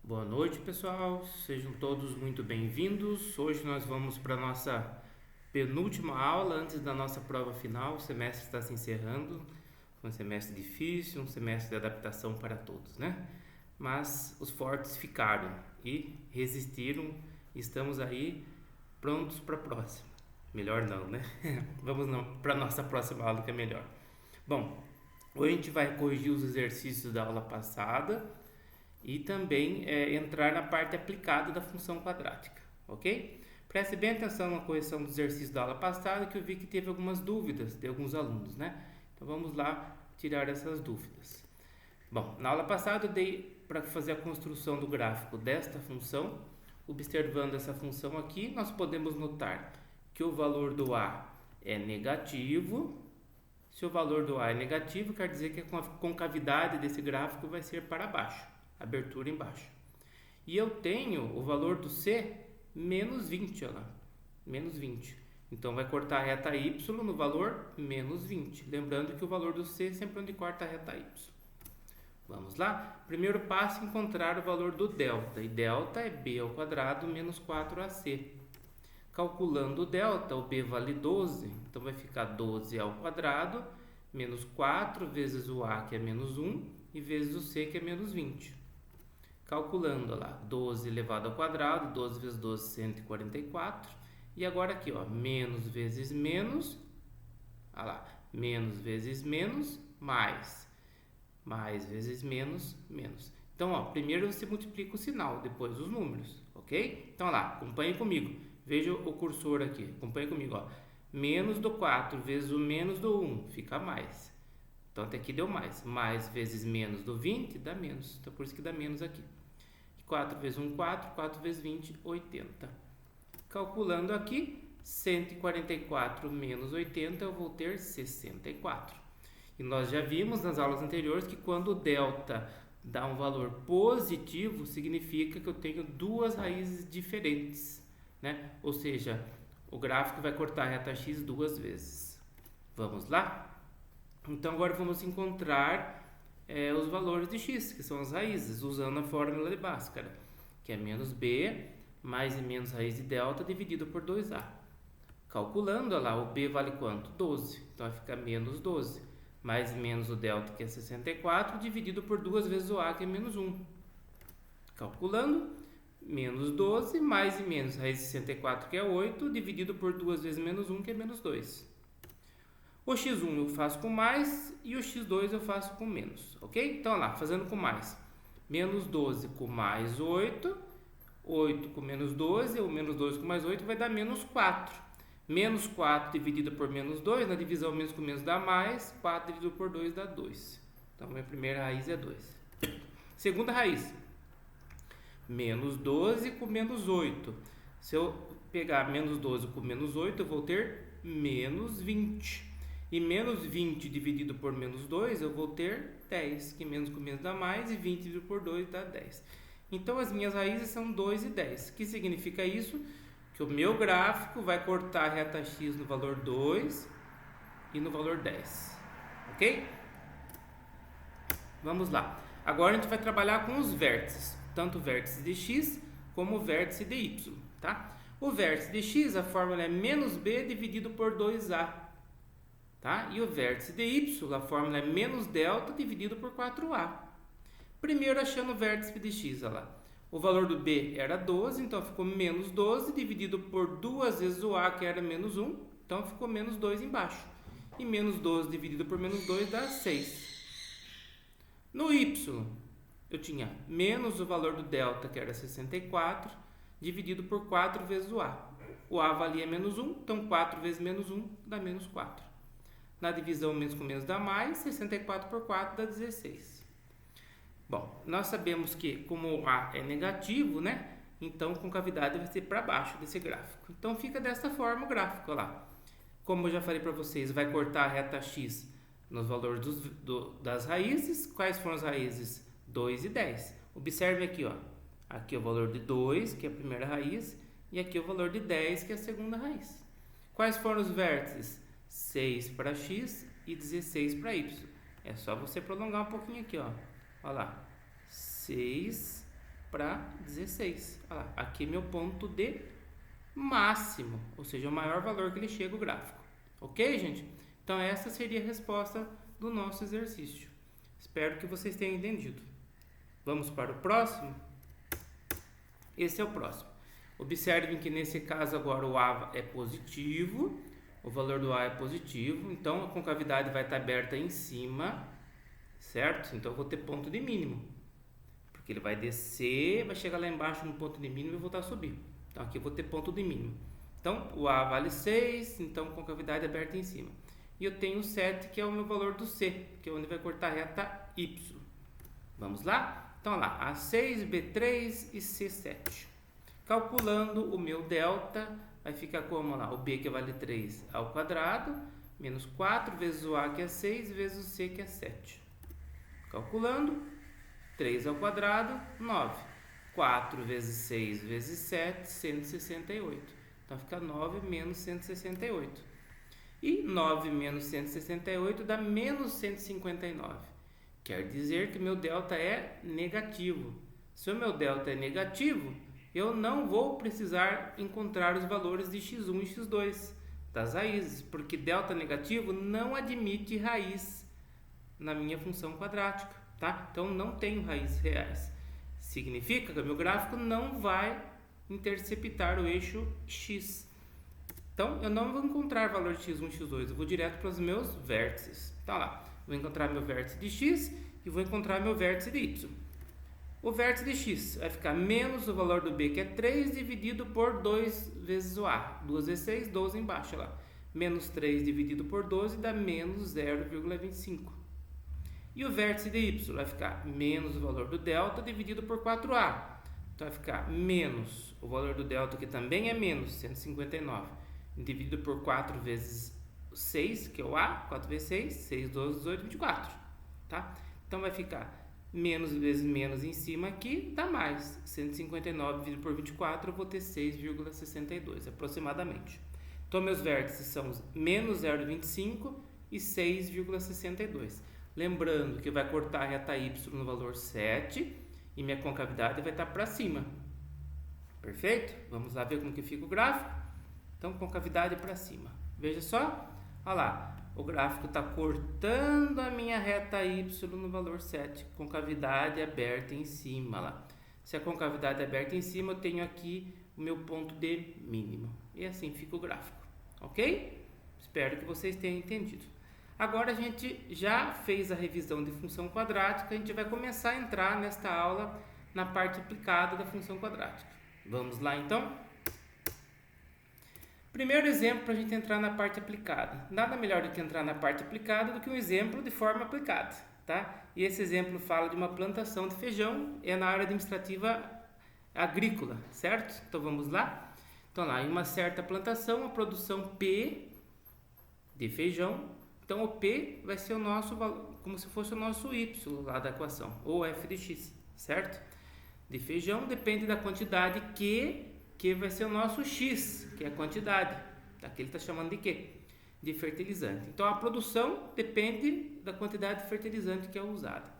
Boa noite, pessoal. Sejam todos muito bem-vindos. Hoje nós vamos para a nossa penúltima aula antes da nossa prova final. O semestre está se encerrando. Foi um semestre difícil, um semestre de adaptação para todos, né? Mas os fortes ficaram e resistiram. Estamos aí prontos para a próxima. Melhor não, né? Vamos para a nossa próxima aula que é melhor. Bom, hoje a gente vai corrigir os exercícios da aula passada e também entrar na parte aplicada da função quadrática, ok? Preste bem atenção na correção do exercício da aula passada, que eu vi que teve algumas dúvidas de alguns alunos, né? Então vamos lá tirar essas dúvidas. Bom, na aula passada eu dei para fazer a construção do gráfico desta função. Observando essa função aqui, nós podemos notar que o valor do A é negativo. Se o valor do A é negativo, quer dizer que a concavidade desse gráfico vai ser para baixo. Abertura embaixo. E eu tenho o valor do C menos 20, olha lá, menos 20. Então vai cortar a reta Y no valor menos 20. Lembrando que o valor do C é sempre onde corta a reta Y. Vamos lá? Primeiro passo é encontrar o valor do delta. E delta é B ao quadrado menos 4AC. Calculando o delta, o B vale 12. Então vai ficar 12 ao quadrado menos 4 vezes o A, que é menos 1, e vezes o C, que é menos 20. Calculando lá, 12 elevado ao quadrado, 12 vezes 12, 144. E agora aqui, ó, menos vezes menos, olha lá, menos vezes menos, mais. Mais vezes menos, menos. Então, ó, primeiro você multiplica o sinal, depois os números, ok? Então, olha lá, acompanhe comigo. Veja o cursor aqui, acompanhe comigo, ó. Menos do 4 vezes o menos do 1, fica mais. Então, até aqui deu mais. Mais vezes menos do 20 dá menos. Então, por isso que dá menos aqui. 4 vezes 1, 4. 4 vezes 20, 80. Calculando aqui, 144 menos 80, eu vou ter 64. E nós já vimos nas aulas anteriores que quando o delta dá um valor positivo, significa que eu tenho duas raízes diferentes, né? Ou seja, o gráfico vai cortar a reta x duas vezes. Vamos lá? Então, agora vamos encontrar os valores de x, que são as raízes, usando a fórmula de Bhaskara, que é menos b mais e menos raiz de delta dividido por 2a. Calculando, olha lá, o b vale quanto? 12. Então, vai ficar menos 12. Mais e menos o delta, que é 64, dividido por 2 vezes o a, que é menos 1. Calculando, menos 12, mais e menos raiz de 64, que é 8, dividido por 2 vezes menos 1, que é menos 2. O x1 eu faço com mais e o x2 eu faço com menos, ok? Então, lá, fazendo com mais. Menos 12 com mais 8, 8 com menos 12, ou menos 12 com mais 8 vai dar menos 4. Menos 4 dividido por menos 2, na divisão menos com menos dá mais, 4 dividido por 2 dá 2. Então, minha primeira raiz é 2. Segunda raiz, menos 12 com menos 8. Se eu pegar menos 12 com menos 8, eu vou ter menos 20. E menos 20 dividido por menos 2, eu vou ter 10, que menos com menos dá mais, e 20 dividido por 2 dá 10. Então, as minhas raízes são 2 e 10. O que significa isso? Que o meu gráfico vai cortar a reta x no valor 2 e no valor 10. Ok? Vamos lá. Agora, a gente vai trabalhar com os vértices, tanto o vértice de x como o vértice de y, tá? O vértice de x, a fórmula é menos b dividido por 2a. Tá? E o vértice de y, a fórmula é menos delta dividido por 4a. Primeiro, achando o vértice de x, olha lá. O valor do b era 12, então ficou menos 12 dividido por 2 vezes o a, que era menos 1. Então ficou menos 2 embaixo. E menos 12 dividido por menos 2 dá 6. No y, eu tinha menos o valor do delta, que era 64, dividido por 4 vezes o a. O a valia menos 1, então 4 vezes menos 1 dá menos 4. Na divisão menos com menos dá mais, 64 por 4 dá 16. Bom, nós sabemos que como o A é negativo, né? Então, a concavidade vai ser para baixo desse gráfico. Então, fica dessa forma o gráfico, olha lá. Como eu já falei para vocês, vai cortar a reta x nos valores das raízes. Quais foram as raízes? 2 e 10. Observe aqui, ó. Aqui é o valor de 2, que é a primeira raiz, e aqui é o valor de 10, que é a segunda raiz. Quais foram os vértices? 6 para x e 16 para y. É só você prolongar um pouquinho aqui, ó. Olha lá. 6 para 16. Olha lá, aqui é meu ponto de máximo, ou seja, o maior valor que ele chega o gráfico. Ok, gente? Então, essa seria a resposta do nosso exercício. Espero que vocês tenham entendido. Vamos para o próximo? Esse é o próximo. Observem que nesse caso agora o A é positivo, o valor do A é positivo, então a concavidade vai estar aberta em cima, certo? Então eu vou ter ponto de mínimo, porque ele vai descer, vai chegar lá embaixo no ponto de mínimo e voltar a subir. Então aqui eu vou ter ponto de mínimo. Então o A vale 6, então concavidade aberta em cima. E eu tenho 7, que é o meu valor do C, que é onde vai cortar a reta Y. Vamos lá? Então, olha lá, A6, B3 e C7. Calculando o meu delta, vai ficar como lá? O B, que vale 3 ao quadrado, menos 4 vezes o A, que é 6, vezes o C, que é 7. Calculando, 3 ao quadrado, 9. 4 vezes 6 vezes 7, 168. Então, fica 9 menos 168. E 9 menos 168 dá menos 159. Quer dizer que meu delta é negativo. Se o meu delta é negativo, eu não vou precisar encontrar os valores de x1 e x2 das raízes, porque delta negativo não admite raiz na minha função quadrática, tá? Então não tenho raízes reais. Significa que o meu gráfico não vai interceptar o eixo x. Então eu não vou encontrar valor de x1 e x2, eu vou direto para os meus vértices. Então lá, vou encontrar meu vértice de x e vou encontrar meu vértice de y. O vértice de x vai ficar menos o valor do b, que é 3, dividido por 2 vezes o a. 2 vezes 6, 12 embaixo, lá. Menos 3 dividido por 12 dá menos 0,25. E o vértice de y vai ficar menos o valor do delta dividido por 4a. Então vai ficar menos o valor do delta, que também é menos 159, dividido por 4 vezes 6, que é o a. 4 vezes 6, 6, 12, 18, 24. Tá? Então vai ficar menos vezes menos em cima aqui, dá mais. 159 dividido por 24, eu vou ter 6,62 aproximadamente. Então, meus vértices são menos 0,25 e 6,62. Lembrando que vai cortar a reta y no valor 7 e minha concavidade vai estar para cima. Perfeito? Vamos lá ver como que fica o gráfico. Então, concavidade para cima. Veja só, olha lá. O gráfico está cortando a minha reta y no valor 7, concavidade aberta em cima lá. Se a concavidade é aberta em cima, eu tenho aqui o meu ponto de mínimo. E assim fica o gráfico, ok? Espero que vocês tenham entendido. Agora a gente já fez a revisão de função quadrática, a gente vai começar a entrar nesta aula na parte aplicada da função quadrática. Vamos lá então? Primeiro exemplo para a gente entrar na parte aplicada. Nada melhor do que entrar na parte aplicada do que um exemplo de forma aplicada, tá? E esse exemplo fala de uma plantação de feijão, é na área administrativa agrícola, certo? Então vamos lá? Então lá, em uma certa plantação, a produção P de feijão, então o P vai ser o nosso valor, como se fosse o nosso Y lá da equação, ou f de x, certo? De feijão depende da quantidade que vai ser o nosso X, que é a quantidade. Aqui ele está chamando de quê? De fertilizante. Então, a produção depende da quantidade de fertilizante que é usada.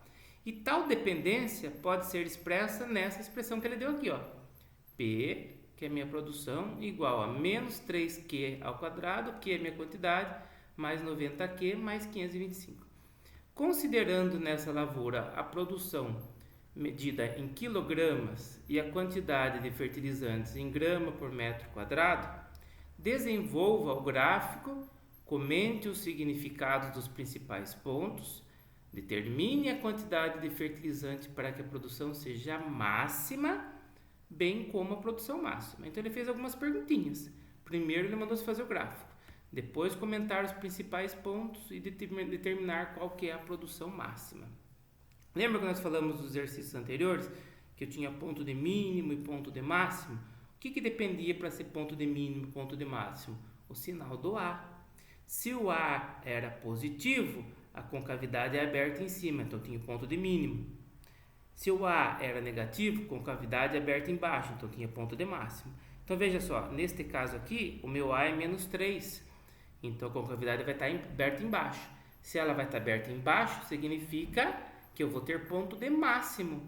E tal dependência pode ser expressa nessa expressão que ele deu aqui, ó. P, que é minha produção, igual a menos 3Q ao quadrado, que é minha quantidade, mais 90Q, mais 525. Considerando nessa lavoura a produção medida em quilogramas e a quantidade de fertilizantes em grama por metro quadrado, desenvolva o gráfico, comente os significados dos principais pontos, determine a quantidade de fertilizante para que a produção seja máxima, bem como a produção máxima. Então ele fez algumas perguntinhas. Primeiro ele mandou-se fazer o gráfico, depois comentar os principais pontos e determinar qual que é a produção máxima. Lembra que nós falamos dos exercícios anteriores, que eu tinha ponto de mínimo e ponto de máximo? O que dependia para ser ponto de mínimo e ponto de máximo? O sinal do A. Se o A era positivo, a concavidade é aberta em cima, então eu tinha ponto de mínimo. Se o A era negativo, concavidade é aberta embaixo, então eu tinha ponto de máximo. Então veja só, neste caso aqui, o meu A é menos 3, então a concavidade vai estar aberta embaixo. Se ela vai estar aberta embaixo, significa que eu vou ter ponto de máximo.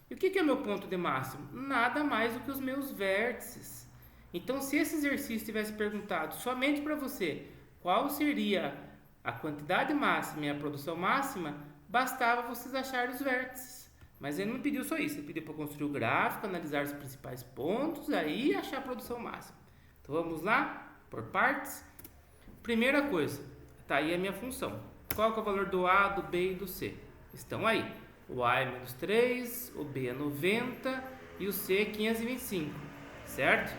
E o que é meu ponto de máximo? Nada mais do que os meus vértices. Então, se esse exercício tivesse perguntado somente para você qual seria a quantidade máxima e a produção máxima, bastava vocês acharem os vértices. Mas ele não pediu só isso, ele pediu para construir o gráfico, analisar os principais pontos, aí achar a produção máxima. Então vamos lá, por partes. Primeira coisa, está aí a minha função. Qual que é o valor do A, do B e do C? Estão aí. O A é menos 3, o B é 90 e o C é 525, certo?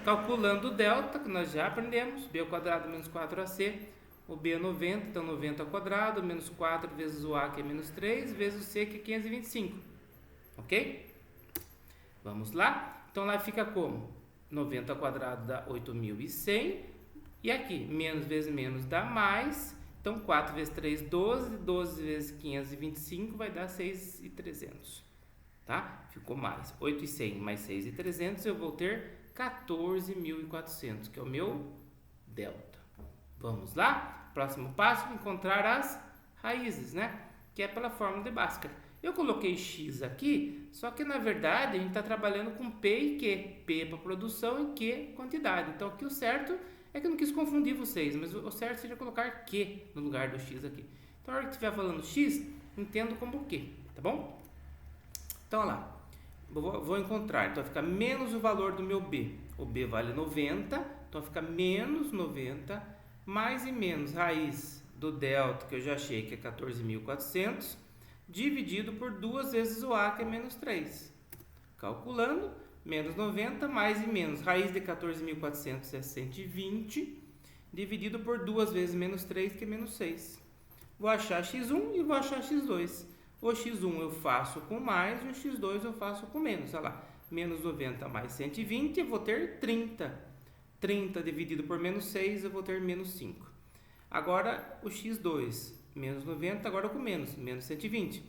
Calculando o delta, que nós já aprendemos, B ao quadrado menos 4AC, o B é 90, então 90 ao quadrado, menos 4 vezes o A, que é menos 3, vezes o C, que é 525, ok? Vamos lá? Então lá fica como? 90 ao quadrado dá 8.100, e aqui, menos vezes menos dá mais, então 4 vezes 3, 12, 12 vezes 525 vai dar 6.300, tá? Ficou mais, 8.100 mais 6.300, eu vou ter 14.400, que é o meu delta. Vamos lá? Próximo passo, encontrar as raízes, né? Que é pela fórmula de Bhaskara. Eu coloquei x aqui, só que na verdade a gente está trabalhando com P e Q. P é para produção e Q quantidade. Então aqui o certo é que eu não quis confundir vocês, mas o certo seria colocar Q no lugar do x aqui. Então na hora que estiver falando x, entendo como Q, tá bom? Então olha lá, vou encontrar, então vai ficar menos o valor do meu B. O B vale 90, então vai ficar menos 90, mais e menos raiz do delta, que eu já achei que é 14.400, dividido por 2 vezes o A, que é menos 3. Calculando, menos 90, mais e menos, raiz de 14.400 é 120, dividido por 2 vezes menos 3, que é menos 6. Vou achar x1 e vou achar x2. O x1 eu faço com mais e o x2 eu faço com menos. Olha lá, menos 90 mais 120, eu vou ter 30. 30 dividido por menos 6, eu vou ter menos 5. Agora o x2, menos 90, agora com menos 120.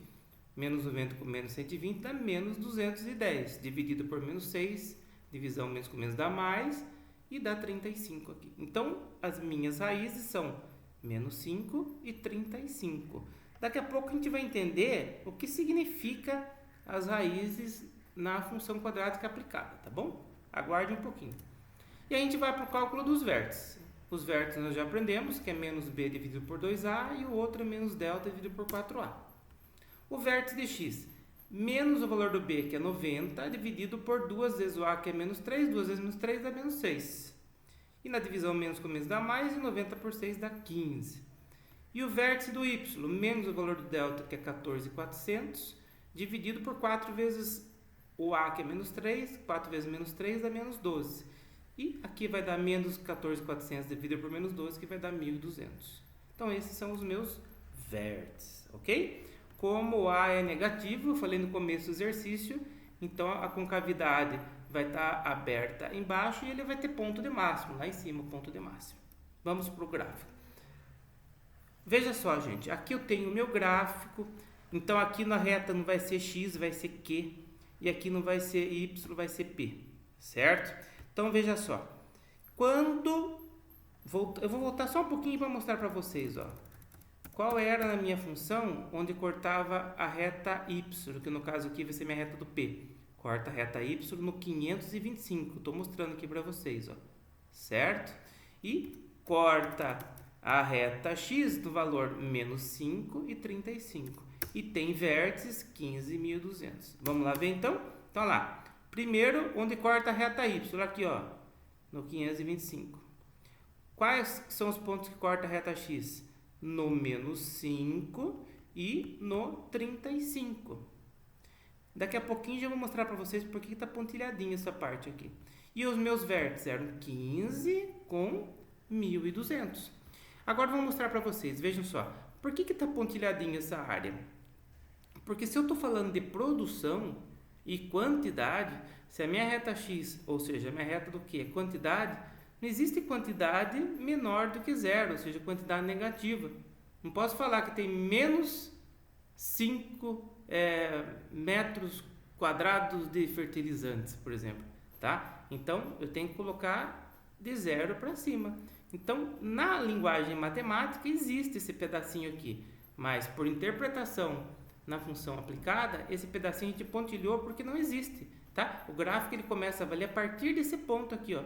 Menos 90 com menos 120 dá menos 210. Dividido por menos 6, divisão menos com menos dá mais, e dá 35 aqui. Então, as minhas raízes são menos 5 e 35. Daqui a pouco a gente vai entender o que significa as raízes na função quadrática aplicada, tá bom? Aguarde um pouquinho. E a gente vai para o cálculo dos vértices. Os vértices nós já aprendemos, que é menos b dividido por 2a, e o outro é menos delta dividido por 4a. O vértice de x, menos o valor do b, que é 90, dividido por 2 vezes o a, que é menos 3, 2 vezes menos 3 dá menos 6. E na divisão menos com menos dá mais, e 90 por 6 dá 15. E o vértice do y, menos o valor do delta, que é 14.400, dividido por 4 vezes o a, que é menos 3, 4 vezes menos 3 dá menos 12. E aqui vai dar menos 14.400 dividido por menos 12, que vai dar 1.200. Então, esses são os meus vértices, ok? Como o A é negativo, eu falei no começo do exercício, então a concavidade vai estar aberta embaixo e ele vai ter ponto de máximo, lá em cima, ponto de máximo. Vamos para o gráfico. Veja só, gente, aqui eu tenho o meu gráfico, então aqui na reta não vai ser x, vai ser q, e aqui não vai ser y, vai ser p, certo? Então, veja só, eu vou voltar só um pouquinho para mostrar para vocês, ó, qual era na minha função onde cortava a reta y, que no caso aqui vai ser minha reta do P. Corta a reta y no 525, estou mostrando aqui para vocês, ó, certo? E corta a reta x do valor menos 5 e 35. E tem vértices 15.200. Vamos lá ver então? Então, lá. Primeiro, onde corta a reta y, aqui ó, no 525. Quais são os pontos que corta a reta x? No menos 5 e no 35. Daqui a pouquinho já vou mostrar para vocês porque está pontilhadinha essa parte aqui. E os meus vértices eram 15 com 1.200. Agora vou mostrar para vocês, vejam só. Por que está pontilhadinha essa área? Porque se eu estou falando de produção e quantidade, se a minha reta x, ou seja, a minha reta do que? Quantidade, não existe quantidade menor do que zero, ou seja, quantidade negativa. Não posso falar que tem menos 5 metros quadrados de fertilizantes, por exemplo, tá? Então, eu tenho que colocar de zero para cima. Então, na linguagem matemática, existe esse pedacinho aqui, mas por interpretação na função aplicada, esse pedacinho a gente pontilhou porque não existe, tá? O gráfico ele começa a valer a partir desse ponto aqui, ó,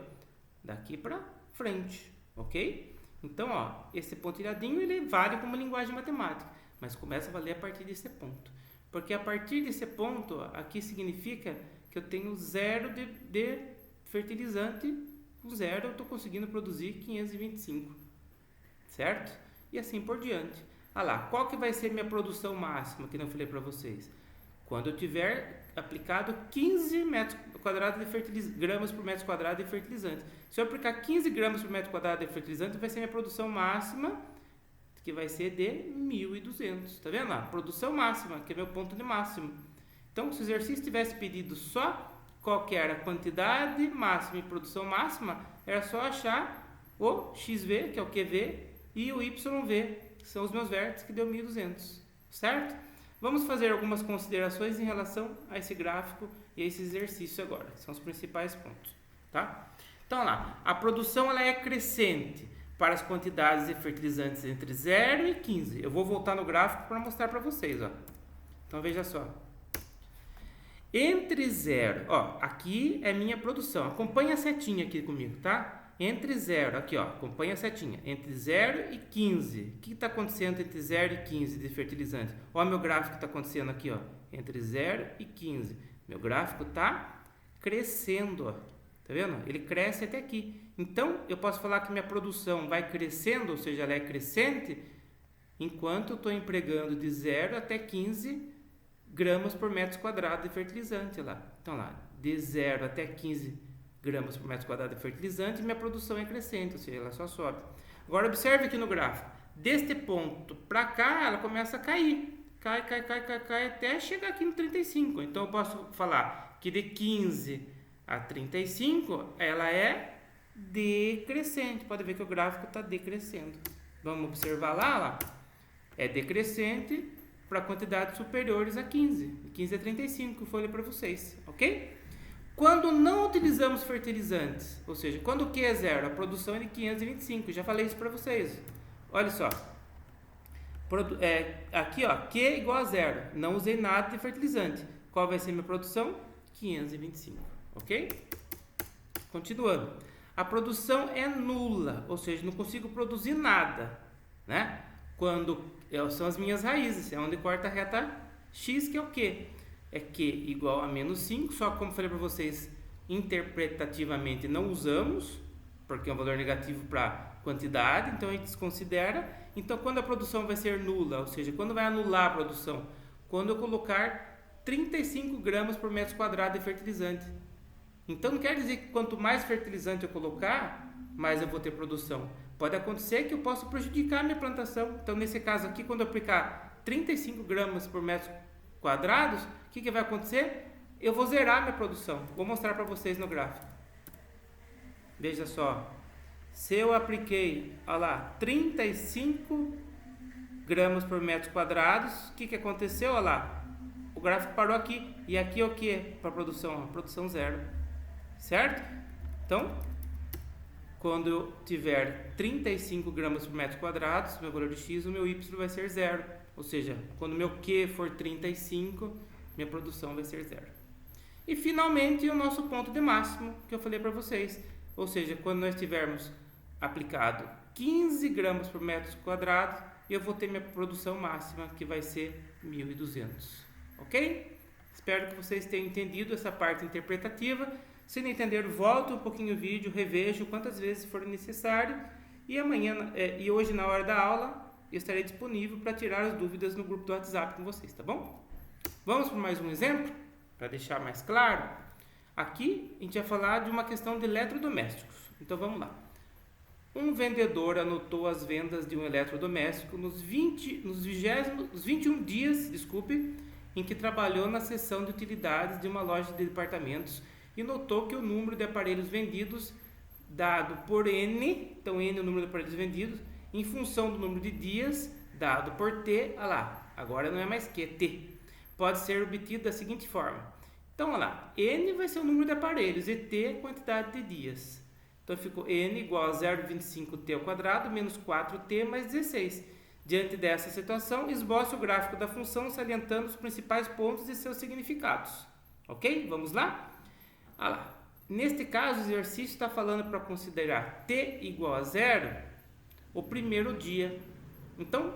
daqui para frente, ok? Então, ó, esse pontilhadinho ele vale como linguagem matemática, mas começa a valer a partir desse ponto, porque a partir desse ponto, ó, aqui significa que eu tenho zero de fertilizante, com zero eu estou conseguindo produzir 525, certo? E assim por diante. Ah lá, qual que vai ser minha produção máxima, que não falei para vocês? Quando eu tiver aplicado 15 metros quadrados de gramas por metro quadrado de fertilizante. Se eu aplicar 15 gramas por metro quadrado de fertilizante, vai ser minha produção máxima, que vai ser de 1.200. Tá vendo lá? Produção máxima, que é meu ponto de máximo. Então, se o exercício tivesse pedido só qual que era a quantidade máxima e produção máxima, era só achar o XV, que é o QV, e o YV, que são os meus vértices, que deu 1.200, certo? Vamos fazer algumas considerações em relação a esse gráfico e a esse exercício agora, que são os principais pontos, tá? Então, lá, a produção ela é crescente para as quantidades de fertilizantes entre 0 e 15. Eu vou voltar no gráfico para mostrar para vocês, ó. Então, veja só. Entre 0, ó, aqui é minha produção. Acompanha a setinha aqui comigo, tá? Entre 0, aqui ó, acompanha a setinha, entre 0 e 15, o que está acontecendo entre 0 e 15 de fertilizante? Olha meu gráfico que está acontecendo aqui, ó, entre 0 e 15, meu gráfico está crescendo, ó, tá vendo? Ele cresce até aqui, então eu posso falar que minha produção vai crescendo, ou seja, ela é crescente, enquanto eu estou empregando de 0 até 15 gramas por metro quadrado de fertilizante lá. Então lá, de 0 até 15 gramas por metro quadrado de fertilizante, minha produção é crescente, ou seja, ela só sobe. Agora observe aqui no gráfico, deste ponto para cá, ela começa a cair, cai até chegar aqui no 35. Então eu posso falar que de 15 a 35, ela é decrescente. Pode ver que o gráfico está decrescendo. Vamos observar lá, é decrescente para quantidades superiores a 15, de 15 a 35, que eu falei para vocês, ok? Quando não utilizamos fertilizantes, ou seja, quando o Q é zero, a produção é de 525, já falei isso para vocês. Olha só, aqui ó, Q é igual a zero, não usei nada de fertilizante. Qual vai ser minha produção? 525, ok? Continuando, a produção é nula, ou seja, não consigo produzir nada, né? Quando são as minhas raízes, é onde corta a reta X, que é o Q. É Q igual a menos 5, só que como falei para vocês, interpretativamente não usamos, porque é um valor negativo para quantidade, então a gente desconsidera. Então quando a produção vai ser nula, ou seja, quando vai anular a produção? Quando eu colocar 35 gramas por metro quadrado de fertilizante. Então não quer dizer que quanto mais fertilizante eu colocar, mais eu vou ter produção. Pode acontecer que eu possa prejudicar a minha plantação. Então nesse caso aqui, quando eu aplicar 35 gramas por metro quadrados, o que vai acontecer? Eu vou zerar minha produção. Vou mostrar para vocês no gráfico. Veja só. Se eu apliquei, olha lá, 35 gramas por metro quadrados, o que aconteceu? Olha lá. O gráfico parou aqui. E aqui é o que para produção? Produção zero. Certo? Então, quando eu tiver 35 gramas por metro quadrado, meu valor de X, o meu Y vai ser zero. Ou seja, quando meu Q for 35, minha produção vai ser zero. E finalmente o nosso ponto de máximo, que eu falei para vocês. Ou seja, quando nós tivermos aplicado 15 gramas por metro quadrado, eu vou ter minha produção máxima, que vai ser 1.200. Ok? Espero que vocês tenham entendido essa parte interpretativa. Se não entender, volta um pouquinho o vídeo, reveja quantas vezes for necessário. E amanhã, e hoje na hora da aula, eu estarei disponível para tirar as dúvidas no grupo do WhatsApp com vocês, tá bom? Vamos para mais um exemplo, para deixar mais claro. Aqui a gente vai falar de uma questão de eletrodomésticos. Então vamos lá. Um vendedor anotou as vendas de um eletrodoméstico nos 21 dias, em que trabalhou na seção de utilidades de uma loja de departamentos e notou que o número de aparelhos vendidos dado por N, então N é o número de aparelhos vendidos, em função do número de dias dado por T, olha lá, agora não é mais Q, T, pode ser obtido da seguinte forma. Então, olha lá, N vai ser o número de aparelhos e T é a quantidade de dias. Então, ficou N igual a 0,25T ao quadrado menos 4T mais 16. Diante dessa situação, esboce o gráfico da função salientando os principais pontos e seus significados. Ok? Vamos lá? Olha lá. Neste caso, o exercício está falando para considerar t igual a 0 o primeiro dia. Então,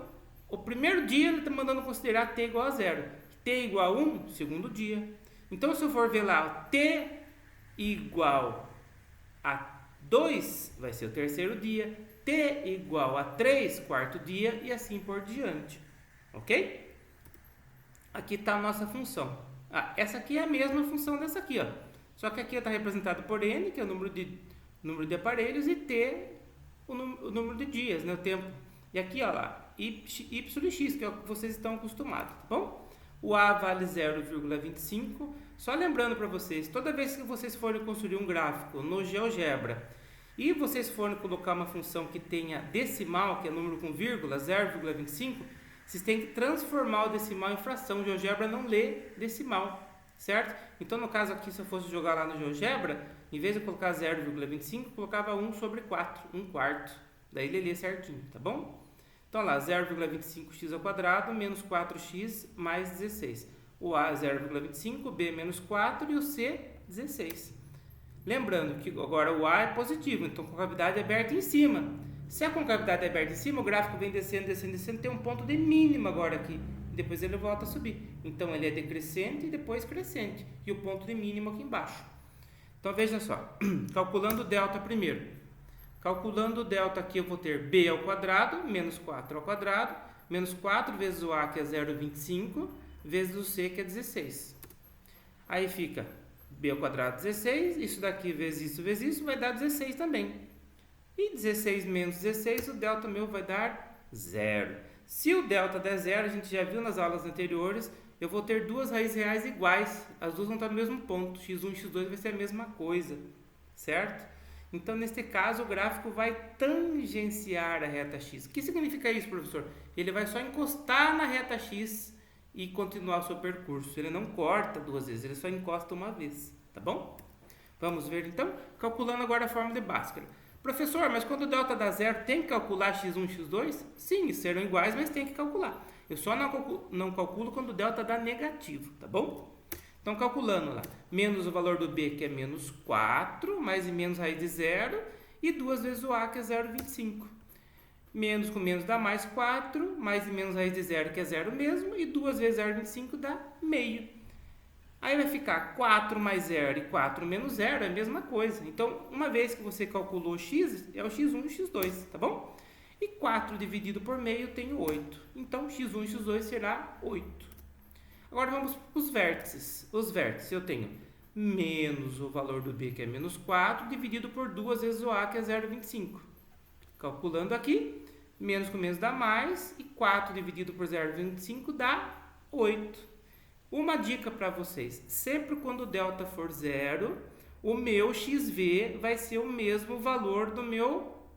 o primeiro dia ele está mandando considerar t igual a 0. T igual a 1, segundo dia. Então, se eu for ver lá, t igual a 2 vai ser o terceiro dia. T igual a 3, quarto dia, e assim por diante. Ok? Aqui está a nossa função. Essa aqui é a mesma função dessa aqui, ó. Só que aqui está representado por n, que é o número de aparelhos, e t, o número de dias, né, o tempo. E aqui, ó lá, y e x, que é o que vocês estão acostumados, tá bom? O a vale 0,25. Só lembrando para vocês, toda vez que vocês forem construir um gráfico no GeoGebra e vocês forem colocar uma função que tenha decimal, que é número com vírgula, 0,25, vocês têm que transformar o decimal em fração. O GeoGebra não lê decimal, certo? Então, no caso aqui, se eu fosse jogar lá no GeoGebra, em vez de colocar 0,25, eu colocava 1 sobre 4, 1 quarto. Daí ele lê certinho, tá bom? Então, lá, 0,25x ao quadrado menos 4x mais 16. O a é 0,25, o b é menos 4 e o c 16. Lembrando que agora o a é positivo, então a concavidade é aberta em cima. Se a concavidade é aberta em cima, o gráfico vem descendo, descendo, descendo, tem um ponto de mínima agora aqui. Depois ele volta a subir. Então ele é decrescente e depois crescente. E o ponto de mínimo aqui embaixo. Então veja só, calculando o delta primeiro. Calculando o delta aqui eu vou ter b ao quadrado, menos 4 ao quadrado, menos 4 vezes o a, que é 0,25, vezes o c, que é 16. Aí fica b ao quadrado 16, isso daqui vezes isso, vai dar 16 também. E 16 menos 16, o delta meu vai dar 0. Se o delta der 0, a gente já viu nas aulas anteriores, eu vou ter duas raízes reais iguais. As duas vão estar no mesmo ponto. x1 e x2 vai ser a mesma coisa, certo? Então, neste caso, o gráfico vai tangenciar a reta x. O que significa isso, professor? Ele vai só encostar na reta x e continuar o seu percurso. Ele não corta duas vezes, ele só encosta uma vez, tá bom? Vamos ver, então, calculando agora a forma de Bhaskara. Professor, mas quando o delta dá 0, tem que calcular x1 e x2? Sim, serão iguais, mas tem que calcular. Eu só não calculo quando o delta dá negativo, tá bom? Então, calculando lá, menos o valor do b, que é menos 4, mais e menos raiz de 0, e 2 vezes o a, que é 0,25. Menos com menos dá mais 4, mais e menos raiz de 0, que é 0 mesmo, e 2 vezes 0,25 dá meio. Aí vai ficar 4 mais 0 e 4 menos 0 é a mesma coisa. Então, uma vez que você calculou x, é o x1 e o x2, tá bom? E 4 dividido por meio tem 8. Então, x1 e x2 será 8. Agora vamos para os vértices. Os vértices eu tenho menos o valor do b, que é menos 4, dividido por 2 vezes o a, que é 0,25. Calculando aqui, menos com menos dá mais, e 4 dividido por 0,25 dá 8. Uma dica para vocês, sempre quando o delta for 0, o meu xv vai ser o mesmo valor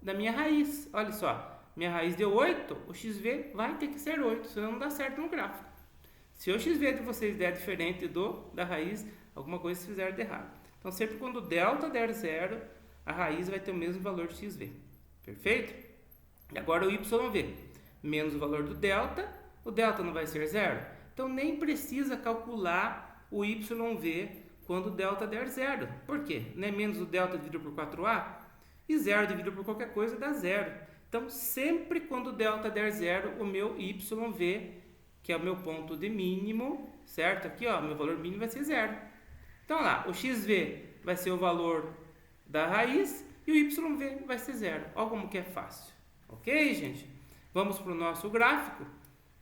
da minha raiz. Olha só, minha raiz deu 8, o xv vai ter que ser 8, senão não dá certo no gráfico. Se o xv de vocês der diferente da raiz, alguma coisa vocês fizeram de errado. Então, sempre quando o delta der 0, a raiz vai ter o mesmo valor de xv. Perfeito? E agora o yv, menos o valor do delta, o delta não vai ser 0. Então, nem precisa calcular o yv quando o delta der 0. Por quê? Não é menos o delta dividido por 4a? E 0 dividido por qualquer coisa dá 0. Então, sempre quando o delta der 0, o meu yv, que é o meu ponto de mínimo, certo? Aqui, ó, meu valor mínimo vai ser 0. Então, lá, o xv vai ser o valor da raiz e o yv vai ser 0. Olha como que é fácil. Ok, gente? Vamos para o nosso gráfico,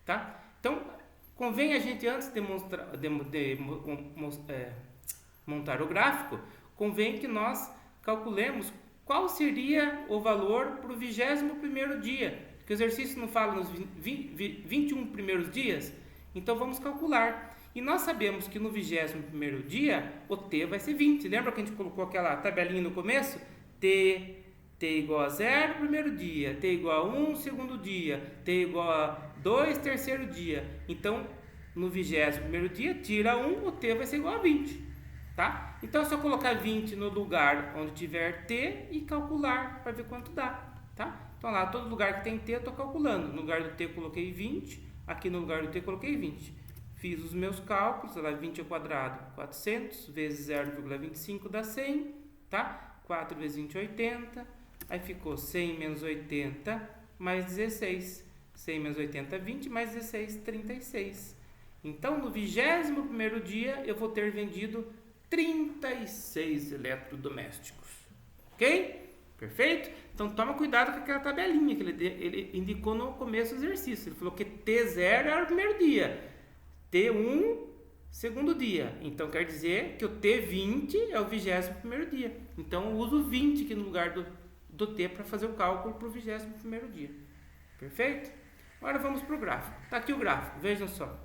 tá? Então, convém a gente, antes de montar o gráfico, convém que nós calculemos qual seria o valor para o 21º dia. Que o exercício não fala nos 21 primeiros dias, então vamos calcular. E nós sabemos que no 21º dia, o t vai ser 20. Lembra que a gente colocou aquela tabelinha no começo? t igual a 0, primeiro dia, t igual a 1, segundo dia, t igual a 2, terceiro dia. Então, no 21º dia, tira 1, o t vai ser igual a 20. Tá? Então, é só colocar 20 no lugar onde tiver t e calcular para ver quanto dá. Tá? Então lá, todo lugar que tem T eu estou calculando. No lugar do T eu coloquei 20, aqui no lugar do T eu coloquei 20. Fiz os meus cálculos, lá 20 ao quadrado, 400, vezes 0,25 dá 100, tá? 4 vezes 20, 80. Aí ficou 100 menos 80 mais 16. 100 menos 80, 20, mais 16, 36. Então, no 21º dia, eu vou ter vendido 36 eletrodomésticos. Ok? Perfeito? Então, toma cuidado com aquela tabelinha que ele indicou no começo do exercício. Ele falou que T0 era o primeiro dia, T1, segundo dia. Então, quer dizer que o T20 é o 21º dia. Então, eu uso 20 aqui no lugar do T para fazer o cálculo para o 21º dia. Perfeito? Agora vamos para o gráfico. Está aqui o gráfico, vejam só.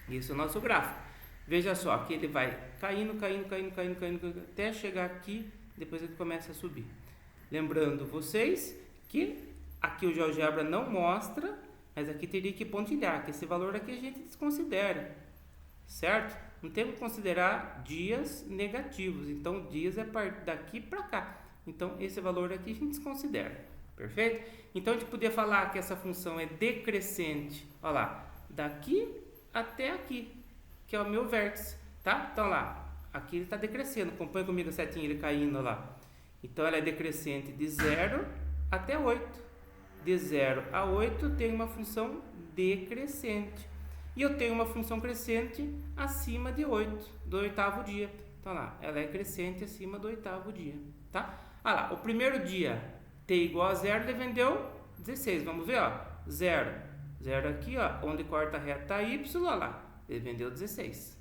Esse é o nosso gráfico. Veja só, aqui ele vai caindo, até chegar aqui, depois ele começa a subir. Lembrando vocês que aqui o GeoGebra não mostra, mas aqui teria que pontilhar, que esse valor aqui a gente desconsidera, certo? Não temos que considerar dias negativos, então dias é daqui para cá. Então esse valor aqui a gente desconsidera. Perfeito? Então a gente podia falar que essa função é decrescente, olha lá, daqui até aqui, que é o meu vértice, tá? Então lá, aqui ele está decrescendo, acompanha comigo a setinha ele caindo lá. Então ela é decrescente de 0 até 8. De 0 a 8 eu tenho uma função decrescente. E eu tenho uma função crescente acima de 8, do 8º dia. Então lá, ela é crescente acima do 8º dia, tá? Olha lá, o primeiro dia T igual a 0, ele vendeu 16. Vamos ver, ó. 0. 0 aqui, ó. Onde corta a reta Y, ó lá. Ele vendeu 16.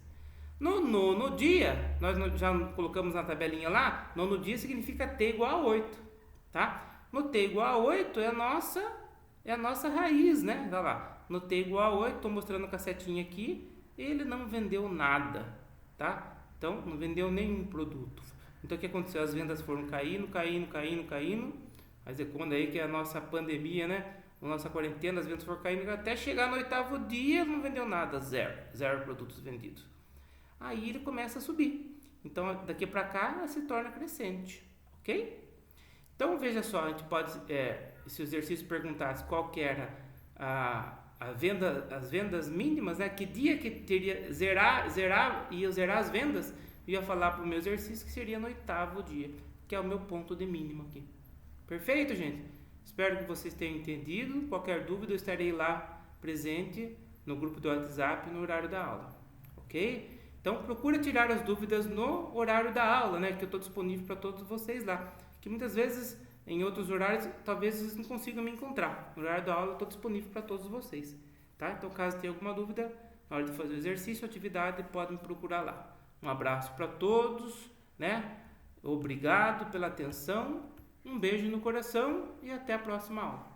No nono dia, nós já colocamos na tabelinha lá, nono dia significa T igual a 8, tá? No T igual a 8 é a nossa raiz, né? Olha lá. No T igual a 8, estou mostrando com a setinha aqui, ele não vendeu nada, tá? Então, não vendeu nenhum produto. Então, o que aconteceu? As vendas foram caindo. Mas é quando aí que é a nossa pandemia, né? A nossa quarentena, as vendas foram caindo até chegar no 8º dia, não vendeu nada, zero produtos vendidos. Aí ele começa a subir. Então, daqui para cá, se torna crescente, ok? Então, veja só, a gente pode, se o exercício perguntasse qual que era as vendas mínimas, né? Que dia que teria ia zerar as vendas, eu ia falar para o meu exercício que seria no 8º dia, que é o meu ponto de mínimo aqui. Perfeito, gente? Espero que vocês tenham entendido. Qualquer dúvida, eu estarei lá presente no grupo do WhatsApp no horário da aula, ok? Então, procura tirar as dúvidas no horário da aula, né? Que eu estou disponível para todos vocês lá. Que muitas vezes, em outros horários, talvez vocês não consigam me encontrar. No horário da aula, eu estou disponível para todos vocês, tá? Então, caso tenha alguma dúvida, na hora de fazer o exercício, atividade, podem me procurar lá. Um abraço para todos, né? Obrigado pela atenção. Um beijo no coração e até a próxima aula.